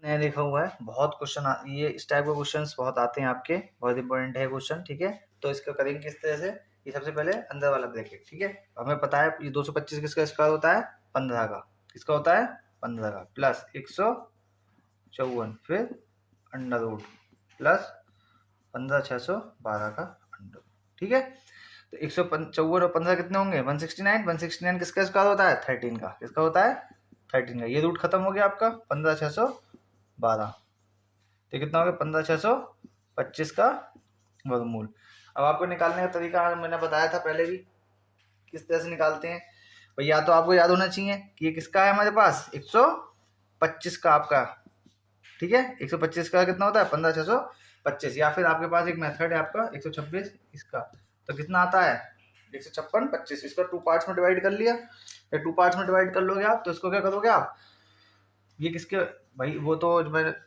नया लिखा हुआ है, बहुत क्वेश्चन ये इस टाइप के क्वेश्चंस बहुत आते हैं आपके, बहुत इंपॉर्टेंट है क्वेश्चन, ठीक है। तो इसका करेंगे किस तरह से, ये सबसे पहले अंदर वाला ब्रैकेट, ठीक है। हमें पता है ये 225 किसका स्क्वायर होता है, 15 का, किसका होता है 15 का, प्लस 154 फिर अंडर रूट प्लस 15,612 का अंडर, ठीक है। तो 154 और 15 कितने होंगे 169, 169 किसका स्क्वायर होता है 13 का, किसका होता है 13 का। ये रूट खत्म हो गया आपका 15,612, तो कितना हो गया 15,625 का वर्गमूल। अब आपको निकालने का तरीका मैंने बताया था पहले भी, किस तरह से निकालते हैं भाई। या तो आपको याद होना चाहिए कि ये किसका है हमारे पास 125 का आपका, ठीक है। 125 का कितना होता है 15,625, या फिर आपके पास एक मेथड है आपका 126 इसका, तो कितना आता है 156 25, इसका 2 पार्ट्स में डिवाइड कर लिया, या 2 पार्ट्स में डिवाइड कर लोगे आप, तो इसको क्या करोगे आप, ये किसके भाई, वो तो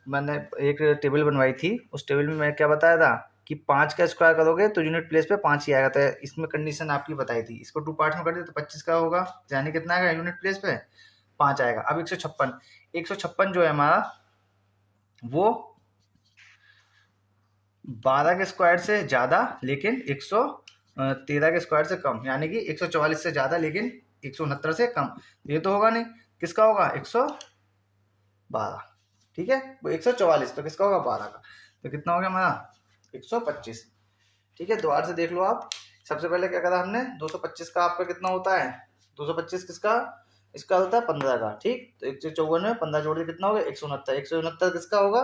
मैंने एक टेबल बनवाई थी, उस टेबल में मैं क्या बताया था कि 5 का स्क्वायर करोगे तो यूनिट प्लेस पे 5 ही आएगा, तो इसमें कंडीशन आपकी बताई थी, इसको 2 पार्ट्स में कर दिया तो 25 का होगा, यानी कितना आएगा यूनिट प्लेस पे 5 आएगा। अब 156 जो है हमारा वो 12 के स्क्वायर से ज्यादा लेकिन 113 के स्क्वायर से कम, यानी कि 144 से ज्यादा लेकिन 169 से कम, ये तो होगा नहीं, किसका होगा 112, ठीक है। वो 144 तो किसका होगा 12 का, तो कितना हो गया हमारा 125, ठीक है। दोबारा से देख लो आप, सबसे पहले क्या करा हमने 225 का आपका कितना होता है 225 किसका, इसका होता है 15 का, ठीक। तो 154 में 15 जोड़ के कितना होगा 169, 169 किसका होगा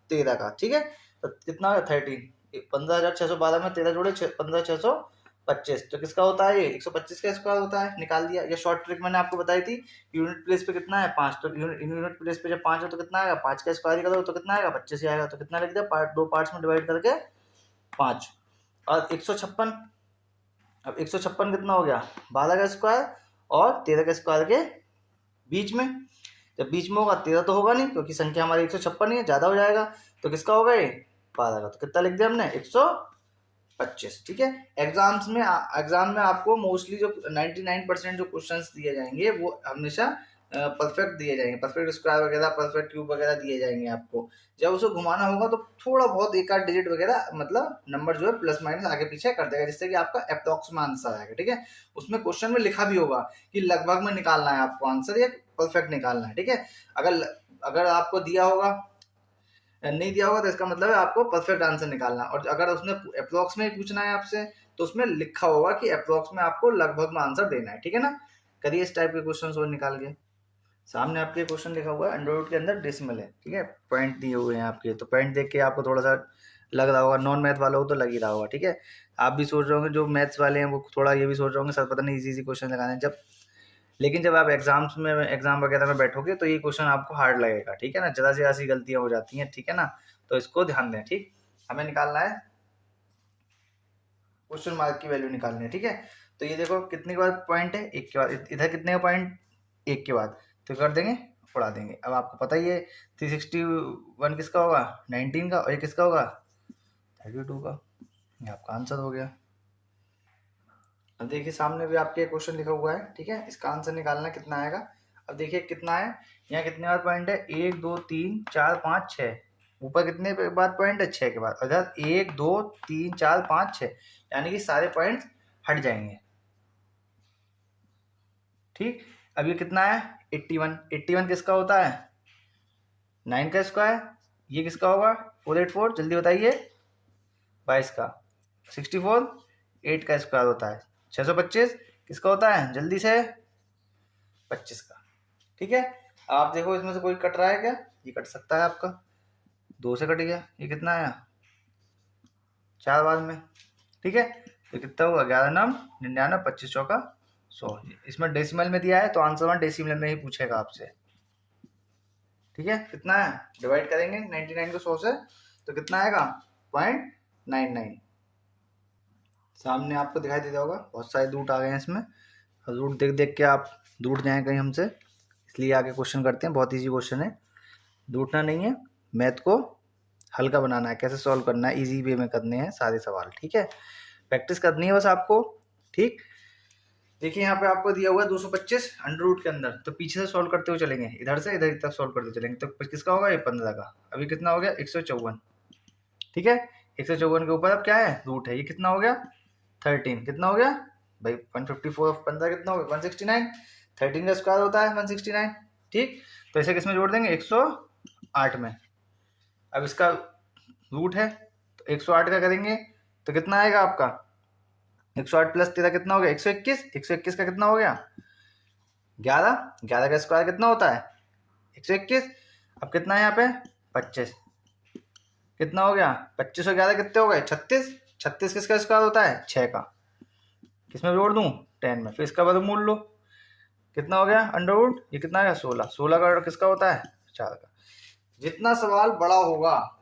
13 का, ठीक है। तो कितना होगा 13, 15,612 में 13 जोड़े 15,625, तो किसका होता है ये 125 का स्क्वायर होता है, निकाल दिया। ये शॉर्ट ट्रिक मैंने आपको बताई थी, यूनिट प्लेस पे कितना है 5, तो यूनिट प्लेस पे जब 5 है तो कितना आएगा 5 का स्क्वायर करो तो कितना आएगा 25 ही आएगा, तो कितना लिख दिया दो पार्ट्स में डिवाइड करके 5। और 156, अब 156 कितना हो गया 12 का स्क्वायर और 13 का स्क्वायर के बीच में, जब बीच में होगा 13 तो होगा नहीं क्योंकि संख्या हमारी 156 ही है, ज्यादा हो जाएगा, तो किसका होगा ये 12 का, तो कितना लिख दिया हमने 125, ठीक है। एग्जाम में आपको मोस्टली जो 99% जो क्वेश्चंस दिए जाएंगे वो हमेशा परफेक्ट दिए जाएंगे, परफेक्ट स्क्वायर वगैरह परफेक्ट क्यूब वगैरह दिए जाएंगे आपको। जब उसे घुमाना होगा तो थोड़ा बहुत एक आध डिजिट वगैरह मतलब नंबर जो है प्लस माइनस आगे पीछे कर देगा, जिससे कि आपका अप्रोक्स में आंसर आएगा, ठीक है। उसमें क्वेश्चन में लिखा भी होगा कि लगभग में निकालना है आपको आंसर या परफेक्ट निकालना है, ठीक है। अगर अगर आपको दिया होगा नहीं दिया होगा तो इसका मतलब है आपको परफेक्ट आंसर निकालना, और अगर उसने अप्रोक्स में ही पूछना है आपसे तो उसमें लिखा होगा कि अप्रोक्स में आपको लगभग में आंसर देना है, ठीक है ना। करिए इस टाइप के क्वेश्चन और निकाल के, सामने आपके क्वेश्चन लिखा हुआ है अंडर रूट के अंदर डेसिमल है, ठीक है, पॉइंट दिए हुए हैं आपके, तो पॉइंट देख के आपको थोड़ा सा लग रहा होगा, नॉन मैथ वालों को तो लग ही रहा होगा, ठीक है। आप भी सोच रहे होंगे जो मैथ्स वाले हैं वो थोड़ा ये भी सोच रहे होंगे सर पता नहीं इजी क्वेश्चन लगाने, जब लेकिन जब आप एग्जाम वगैरह में बैठोगे तो ये क्वेश्चन आपको हार्ड लगेगा, ठीक है ना, जरा से ऐसी गलतियां हो जाती हैं, ठीक है ना, तो इसको ध्यान दें, ठीक। हमें निकालना है क्वेश्चन मार्क की वैल्यू निकालनी है, ठीक है। तो ये देखो कितने के बाद पॉइंट है, एक के बाद, इधर कितने का पॉइंट एक के बाद, तो कर देंगे उड़ा देंगे। अब आपको पता ही है 361 किसका होगा 19 का, और ये किसका होगा 32 का, ये आपका आंसर हो गया। अब देखिए सामने भी आपके क्वेश्चन लिखा हुआ है, ठीक है, इसका आंसर निकालना कितना आएगा। अब देखिए कितना है, यहाँ कितने बार पॉइंट है 1 2 3 4 5 6, ऊपर कितने बाद पॉइंट है 6 के बाद, अर्थात 1 2 3 4 5 6, यानी कि सारे पॉइंट हट जाएंगे, ठीक। अब ये कितना है 81, 81 किसका होता है 9 का स्क्वायर, ये किसका होगा 484, जल्दी बताइए 22 का, 64 8 का स्क्वायर होता है, 625 किसका होता है जल्दी से 25 का, ठीक है। आप देखो इसमें से कोई कट रहा है क्या, ये कट सकता है आपका, 2 से कट गया, ये कितना आया 4 बाद में, ठीक है। तो कितना हुआ 11 नाम 99 25 चौका 100, इसमें डेसिमल में दिया है तो आंसर 1 डेसिमल में ही पूछेगा आपसे, ठीक है। कितना है डिवाइड करेंगे 99 को 100 से तो कितना आएगा 0.99, सामने आपको दिखाई देता होगा बहुत सारे रूट आ गए हैं इसमें, रूट देख देख के आप रूट जाएं कहीं हमसे, इसलिए आगे क्वेश्चन करते हैं, बहुत ईजी क्वेश्चन है, रूटना नहीं है, मैथ को हल्का बनाना है, कैसे सॉल्व करना है, इजी वे में करने हैं सारे सवाल, ठीक है, प्रैक्टिस करनी है बस आपको, ठीक। देखिए यहाँ पे आपको दिया हुआ है 225 अंडर रूट के अंदर, तो पीछे से सॉल्व करते हुए चलेंगे, इधर से इधर तक सॉल्व करते चलेंगे, तो किसका होगा ये 15 का। अभी कितना हो गया 154, ठीक है। 154 के ऊपर अब क्या है रूट है, ये कितना हो गया 13, कितना हो गया भाई 154 ऑफ 15 कितना हो गया 169, 13 का स्क्वायर होता है 169, ठीक। तो इसे किस में जोड़ देंगे 108 में। अब इसका रूट है तो 108 का करेंगे तो कितना आएगा आपका 108 प्लस 13 कितना हो गया 121, 121 का कितना हो गया 11, 11 का स्क्वायर कितना होता है 121। अब कितना है यहाँ पे 25, कितना हो गया 25 और 11 कितने हो गए 36, 36 किसका स्क्वायर होता है 6 का, किसमें जोड़ दूं 10 में, फिर इसका वर्गमूल लो, कितना हो गया अंडर रूट, ये कितना आ गया 16, 16 का किसका होता है 4 का। जितना सवाल बड़ा होगा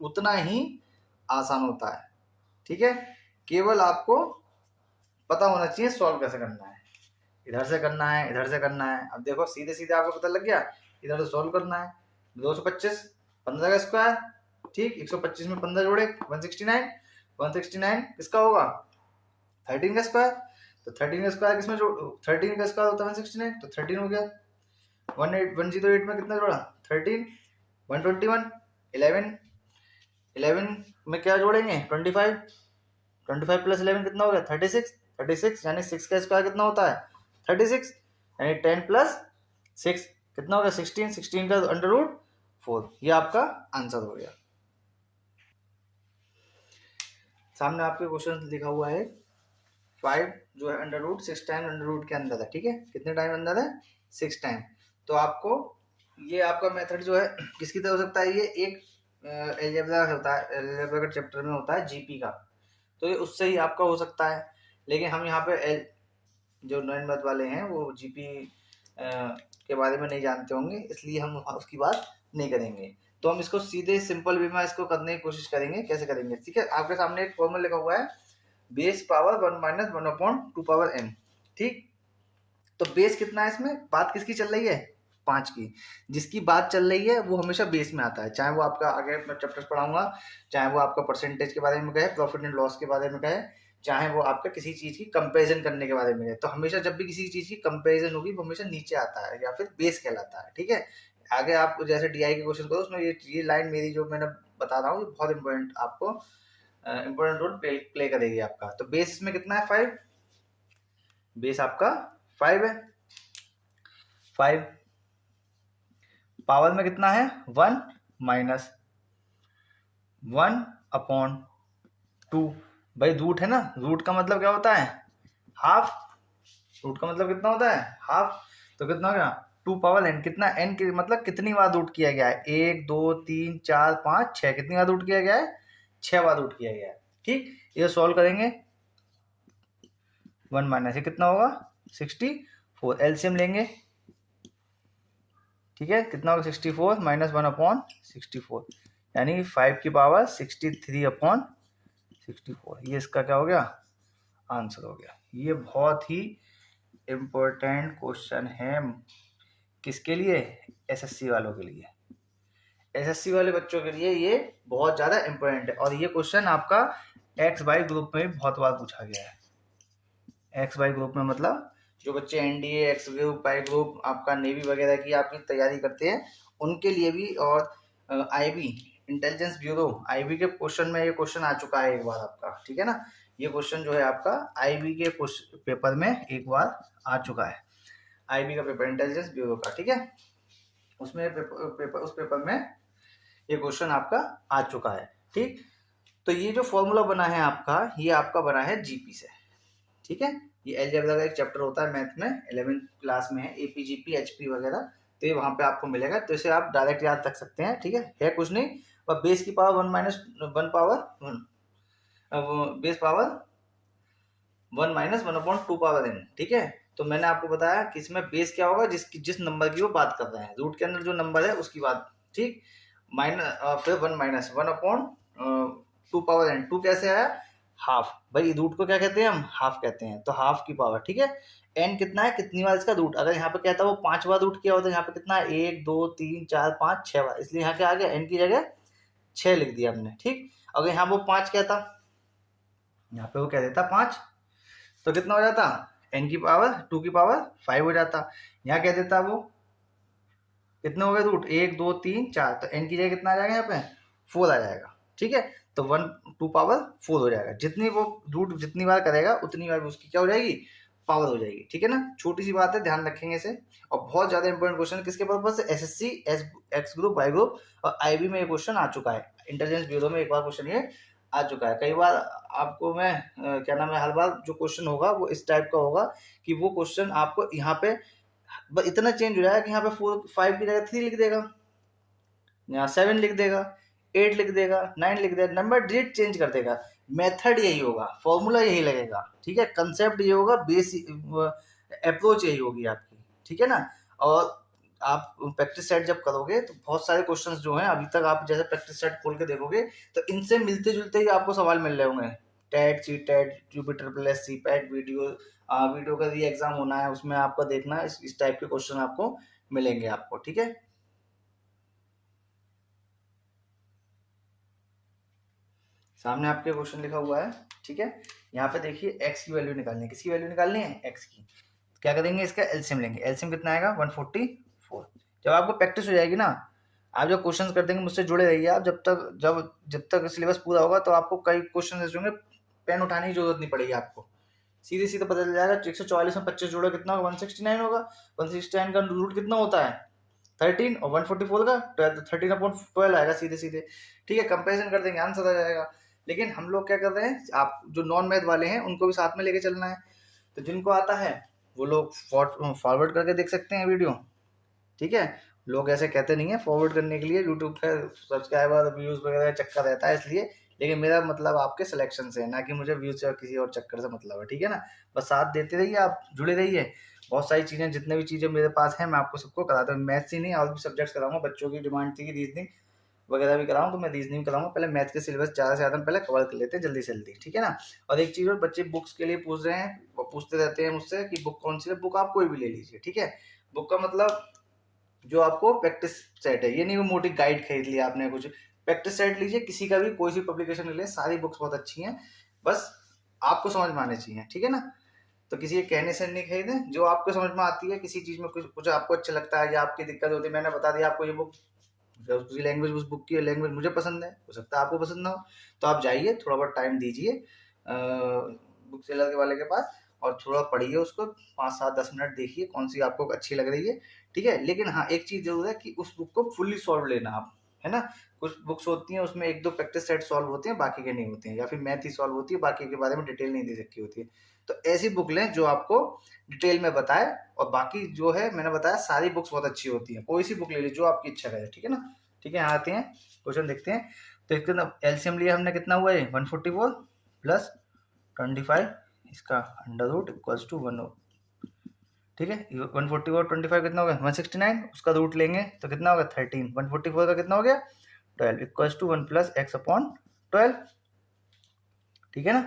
उतना ही आसान होता है, ठीक है। केवल आपको पता होना चाहिए सॉल्व कैसे करना है, इधर से करना है इधर से करना है। अब देखो सीधे सीधे आपको पता लग गया, इधर से सॉल्व करना है 225 15 का स्क्वायर, ठीक। 125 में 15 जोड़े 169, 169 किसका होगा 13 का स्क्वायर, तो 13 का स्क्वायर किसमें जोड़ 13 का स्क्वायर होता है 169, तो 13 हो गया। 108 में कितना जोड़ा 13, 121, 11, 11 में क्या जोड़ेंगे 25, 25 प्लस 11 कितना हो गया 36, 36 यानी 6 का स्क्वायर कितना होता है 36, यानी 10 प्लस 6 कितना हो गया 16, 16 का अंडर रूट 4, ये आपका आंसर हो गया। सामने आपके क्वेश्चन लिखा हुआ है 5 जो है under root 6 time under root के अंदर है, ठीक है। कितने टाइम अंदर है 6 टाइम। तो आपको ये आपका मेथड जो है किसकी तरह हो सकता है, ये एक अलजेब्रा होता है, अलजेब्रा का चैप्टर में होता है जीपी का, तो ये उससे ही आपका हो सकता है। लेकिन हम यहाँ पे जो नॉन मैथ वाले हैं वो जीपी के बारे में नहीं जानते होंगे, इसलिए हम उसकी बात नहीं करेंगे। तो हम इसको सीधे सिंपल वे में इसको करने की कोशिश करेंगे, कैसे करेंगे, ठीक है। आपके सामने एक फॉर्मूला लिखा हुआ है base power 1 minus 1/2 power n, ठीक। तो बेस कितना है, इसमें बात किसकी चल रही है 5 की, जिसकी बात चल रही है वो हमेशा बेस में आता है, चाहे वो आपका आगे मैं चैप्टर्स पढ़ाऊंगा, चाहे वो आपका परसेंटेज के बारे में कहे, प्रॉफिट एंड लॉस के बारे में कहे, चाहे वो आपका किसी चीज की कंपैरिजन करने के बारे में कहे। तो हमेशा जब भी किसी चीज की कंपैरिजन होगी वो हमेशा नीचे आता है या फिर बेस कहलाता है, ठीक है। आगे आप जैसे डीआई के क्वेश्चन करो उसमें ये लाइन मेरी जो मैंने बता रहा हूँ ये बहुत इंपॉर्टेंट आपको इंपॉर्टेंट रोल प्ले करेगी आपका। तो बेस इसमें कितना है 5, बेस आपका 5 है, 5 पावर में कितना है 1 माइनस 1/2, भाई रूट है ना, रूट का मतलब क्या होता है हाफ, रूट का मतलब कितना होता है हाफ, तो कितना हो गया 2 पावर n, कितना n की मतलब कितनी बार रूट किया गया है 1 2 3 4 5 6, कितनी बार रूट किया गया है 6 बार रूट किया गया है, ठीक। ये सॉल्व करेंगे 1 माइनस ये कितना होगा 64, एलसीएम लेंगे, ठीक है। कितना होगा 64 माइनस 1/64 यानी 5 की पावर 63/64, ये इसका क्या हो गया आंसर हो गया। ये बहुत ही इम्पोर्टेंट क्वेश्चन है किसके लिए एसएससी वालों के लिए, एसएससी वाले बच्चों के लिए ये बहुत ज़्यादा इम्पोर्टेंट है। और ये क्वेश्चन आपका एक्स वाई ग्रुप में भी बहुत बार पूछा गया है। एक्स वाई ग्रुप में मतलब जो बच्चे NDA x group y group आपका नेवी वगैरह की आपकी तैयारी करते हैं उनके लिए भी, और आईबी इंटेलिजेंस ब्यूरो आईबी के क्वेश्चन में ये क्वेश्चन आ चुका है एक बार आपका, ठीक है ना। ये क्वेश्चन जो है आपका आईबी के पेपर में एक बार आ चुका है, आईबी का पेपर इंटेलिजेंस ब्यूरो का, ठीक है। उसमें उस पेपर में ये क्वेश्चन आपका आ चुका है, ठीक। तो ये जो फॉर्मूला बना है आपका ये आपका बना है जीपी से, ठीक है। ये अलजेब्रा का एक चैप्टर होता है मैथ में 11th क्लास में है, एपी जीपी एचपी वगैरह, तो ये वहां पे आपको मिलेगा, तो इसे आप डायरेक्ट याद रख सकते हैं, ठीक है कुछ नहीं। और बेस की power 1 minus 1 power base power 1 minus 1/2 power n, ठीक है। तो मैंने आपको बताया कि इसमें बेस क्या होगा जिस नंबर की वो बात कर रहे हैं, रूट के अंदर जो नंबर है उसकी बात, ठीक। माइनस फिर 1 माइनस 1/2 पावर n, 2 कैसे आया हाफ, भाई रूट को क्या कहते हैं हम हाफ कहते हैं, तो हाफ की पावर, ठीक है। n कितना है कितनी बार इसका रूट, अगर यहाँ पे कहता है वो 5 बार रूट किया होता है, यहाँ पे कितना है 1 2 3 4 5 6 बार, इसलिए यहाँ क्या आ गया n की जगह 6 लिख दिया हमने, ठीक। अगर यहाँ वो 5 कहता, यहाँ पे वो कह देता 5, तो कितना हो जाता n की पावर 2 की पावर 5 हो जाता। यहाँ क्या देता वो, कितने हो गए रूट, 1 2 3 4, तो n की जगह कितना आ जाएगा यहाँ पे 4 आ जाएगा। ठीक है, तो 1 2 पावर 4 हो जाएगा। जितनी वो रूट जितनी बार करेगा उतनी बार उसकी क्या हो जाएगी, पावर हो जाएगी। ठीक है ना, छोटी सी बात है, ध्यान रखेंगे इसे। और बहुत ज्यादा इंपॉर्टेंट क्वेश्चन किसके पर्पज से, SSC x group y group और आईबी में ये क्वेश्चन आ चुका है। इंटेलिजेंस ब्यूरो में एक बार क्वेश्चन ये आ चुका है। कई बार आपको मैं क्या नाम है, हर बार जो क्वेश्चन होगा वो इस टाइप का होगा कि वो क्वेश्चन आपको यहाँ पे बस इतना चेंज हो जाएगा कि यहाँ पे 4 5 की जगह 3 लिख देगा, यहाँ 7 लिख देगा, 8 लिख देगा, 9 लिख देगा, नंबर डिजिट चेंज कर देगा। मेथड यही होगा, फॉर्मूला यही लगेगा। ठीक है, कंसेप्ट ये होगा, बेसिक अप्रोच यही होगी आपकी। ठीक है ना, और आप प्रैक्टिस सेट जब करोगे तो बहुत सारे क्वेश्चंस जो हैं अभी तक आप जैसे प्रैक्टिस सेट खोल के देखोगे तो इनसे मिलते जुलते ही आपको सवाल मिल रहे होंगे। टेट सी टेट जुपिटर प्लस सी पैट वीडियो वीडियो का भी एग्जाम होना है, उसमें आपको देखना इस टाइप के क्वेश्चन आपको मिलेंगे आपको। ठीक है, सामने आपके क्वेश्चन लिखा हुआ है। ठीक है, यहाँ पे देखिए x की वैल्यू निकालनी है, किसकी वैल्यू निकालनी है, x की। क्या करेंगे, इसका एलसीएम लेंगे। एलसीएम कितना आएगा 144। जब आपको प्रैक्टिस हो जाएगी ना, आप जब क्वेश्चंस कर देंगे मुझसे जुड़े रहिए आप, जब तक सिलेबस पूरा होगा तो आपको कई क्वेश्चन ऐसे होंगे पेन उठाने की जरूरत नहीं पड़ेगी आपको, सीधे सीधे पता चल जाएगा। 144 में 25 जोड़ो कितना होगा, 169 होगा। 169 का रूट कितना होता है 13, और 144 का 13/12 आएगा सीधे सीधे। ठीक है, कंपेरिजन कर देंगे, आंसर आ जाएगा। लेकिन हम लोग क्या कर रहे हैं, आप जो नॉन मैथ वाले हैं उनको भी साथ में लेके चलना है। तो जिनको आता है वो लोग फॉरवर्ड करके देख सकते हैं वीडियो। ठीक है, लोग ऐसे कहते नहीं है फॉरवर्ड करने के लिए, यूट्यूब पर सब्सक्राइबर व्यूज वगैरह का चक्कर रहता है इसलिए। लेकिन मेरा मतलब आपके सिलेक्शन से है, ना कि मुझे व्यूज या किसी और चक्कर से मतलब है। ठीक है ना, बस साथ देते रहिए, आप जुड़े रहिए। बहुत सारी चीज़ें, जितने भी चीज़ें मेरे पास हैं मैं आपको सबको कराता हूँ। मैथ्स ही नहीं और भी सब्जेक्ट्स कराऊंगा। बच्चों की डिमांड थी कि रीजनिंग वगैरह भी कराऊँ, तो मैं रीजनिंग कराऊंगा। पहले मैथ के सिलेबस ज़्यादा से ज़्यादा पहले कवर कर लेते हैं जल्दी से जल्दी। ठीक है ना, और एक चीज़ और, बच्चे बुक्स के लिए पूछ रहे हैं, वो पूछते रहते हैं मुझसे कि बुक कौन सी है। बुक आप कोई भी ले लीजिए। ठीक है, बुक का मतलब जो आपको प्रैक्टिस सेट है, ये नहीं वो मोटी गाइड खरीद लिया आपने कुछ, प्रैक्टिस सेट लीजिए किसी का भी, कोई सी पब्लिकेशन ले लें, सारी बुक्स बहुत अच्छी हैं, बस आपको समझ में आनी चाहिए। ठीक है ना, तो किसी के कहने से नहीं खरीदें, जो आपको समझ में आती है, किसी चीज में कुछ आपको अच्छा लगता है या आपकी दिक्कत होती है, मैंने बता दिया आपको ये बुक, उसी लैंग्वेज, उस बुक की लैंग्वेज मुझे पसंद है, हो सकता है आपको पसंद ना हो, तो आप जाइए थोड़ा बहुत टाइम दीजिए बुक सेलर के वाले के पास और थोड़ा पढ़िए उसको, 5 7 10 मिनट देखिए कौन सी आपको अच्छी लग रही है। ठीक है, लेकिन हाँ एक चीज जरूर है कि उस बुक को फुल्ली सॉल्व लेना आप, है ना। कुछ बुक्स होती हैं उसमें 1 2 प्रैक्टिस सेट सॉल्व होते हैं, बाकी के नहीं होते हैं, या फिर मैथ ही सॉल्व होती है, बाकी के बारे में डिटेल नहीं दे रखी होती है। तो ऐसी बुक लें जो आपको डिटेल में बताए, और बाकी जो है मैंने बताया सारी बुक्स बहुत अच्छी होती हैं, कोई सी बुक ले लीजिए जो आपकी इच्छा करे। ठीक है ना, ठीक है, यहाँ आते हैं क्वेश्चन देखते हैं। तो इसके एलसीएम लिया हमने, कितना हुआ है 144 प्लस 25, इसका अंडर रूट इक्वल्स टू 1। ठीक है, 144 25 कितना हो गया 169, उसका रूट लेंगे तो कितना होगा 13। 144 का कितना हो गया 12 equals to 1 plus x upon 12। ठीक है ना,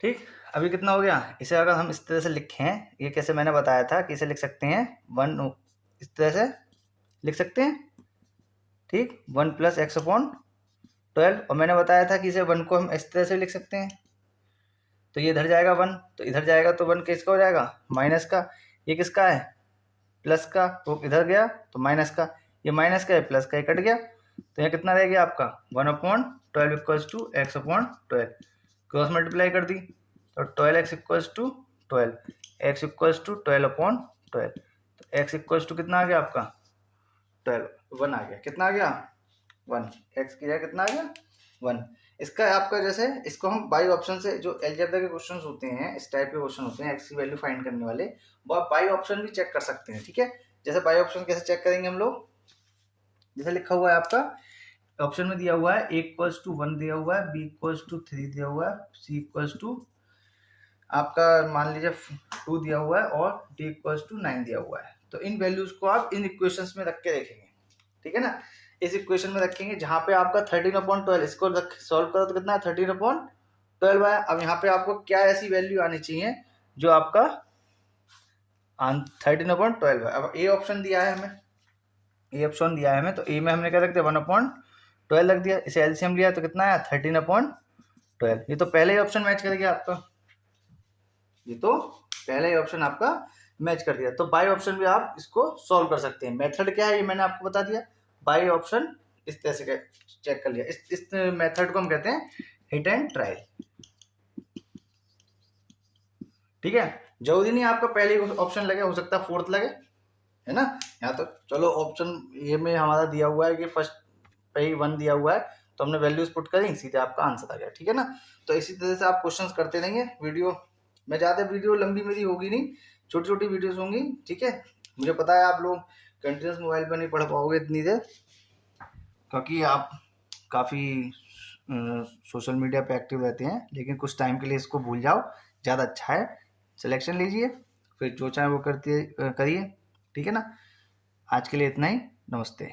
ठीक, अभी कितना हो गया, इसे अगर हम इस तरह से लिखें, ये कैसे मैंने बताया था कि इसे लिख सकते हैं 1, इस तरह से लिख सकते हैं। ठीक, 1 प्लस एक्स अपॉन 12, और मैंने बताया था कि इसे 1 को हम इस तरह से लिख सकते हैं। तो ये इधर जाएगा 1, तो इधर जाएगा तो 1 किसका हो जाएगा माइनस का, ये किसका है प्लस का, तो इधर गया तो माइनस का, ये माइनस का है प्लस का, ये कट गया, तो यहाँ कितना रह गया आपका 1/12 equals to x upon 12, cross multiply कर दी तो 12x equals to 12, x equals to 12/12, तो x इक्वल्स टू कितना आ गया आपका 12, 1 आ गया, कितना आ गया 1, x की जगह कितना आ गया 1। इसका आपका जैसे इसको हम बाई ऑप्शन से, जो अलजेब्रा के क्वेश्चंस होते हैं इस टाइप के क्वेश्चन होते हैं एक्स की वैल्यू फाइंड करने वाले, वो आप बाई ऑप्शन भी चेक कर सकते हैं। ठीक है, जैसे बाई ऑप्शन कैसे चेक करेंगे हम लोग, जैसे लिखा हुआ है आपका ऑप्शन में दिया हुआ है a इक्वल्स टू 1 दिया हुआ है, b इक्वल्स टू 3 दिया हुआ है, c इक्वल्स टू आपका मान लीजिए 2 दिया हुआ है, और d इक्वल्स टू 9 दिया हुआ है। तो इन वैल्यूज को आप इन इक्वेशंस में रख के देखेंगे। ठीक है ना, इस इक्वेशन में रखेंगे जहां पे आपका 13/12, इसको सॉल्व करो तो कितना है 13/12 है। अब यहाँ पे आपको क्या ऐसी वैल्यू आनी चाहिए जो आपका 13/12 है। अब ए ऑप्शन दिया है हमें, ए ऑप्शन दिया है हमें, तो ए में हमने क्या रख दिया 1/12 रख दिया, इसे एलसीएम लिया तो कितना है 13/12, ये तो पहले ही ऑप्शन मैच कर गया आपका। ये तो पहला ही ऑप्शन आपका मैच कर दिया। तो बाई ऑप्शन भी आप इसको सॉल्व कर सकते हैं। मेथड क्या है ये मैंने आपको बता दिया। बाई ऑप्शन इस तरह से चेक कर लिया। इस मेथड को हम कहते हैं हिट एंड ट्रायल। ठीक है, जरूरी नहीं आपका पहले ऑप्शन लगे, हो सकता है फोर्थ लगे, है ना। यहाँ तो चलो ऑप्शन ये में हमारा दिया हुआ है कि फर्स्ट पे ही 1 दिया हुआ है, तो हमने वैल्यूज पुट करी, सीधे आपका आंसर आ गया। ठीक है ना। तो इसी तरह से आप क्वेश्चंस करते रहेंगे। वीडियो मैं ज़्यादा वीडियो लंबी मेरी होगी नहीं, छोटी छोटी वीडियोस होंगी। ठीक है, मुझे पता है आप लोग कंटिन्यूस मोबाइल पर नहीं पढ़ पाओगे इतनी देर, क्योंकि आप काफ़ी सोशल मीडिया पे एक्टिव रहते हैं, लेकिन कुछ टाइम के लिए इसको भूल जाओ, ज़्यादा अच्छा है। सिलेक्शन लीजिए, फिर जो चाहे वो करिए। ठीक है ना। आज के लिए इतना ही। नमस्ते।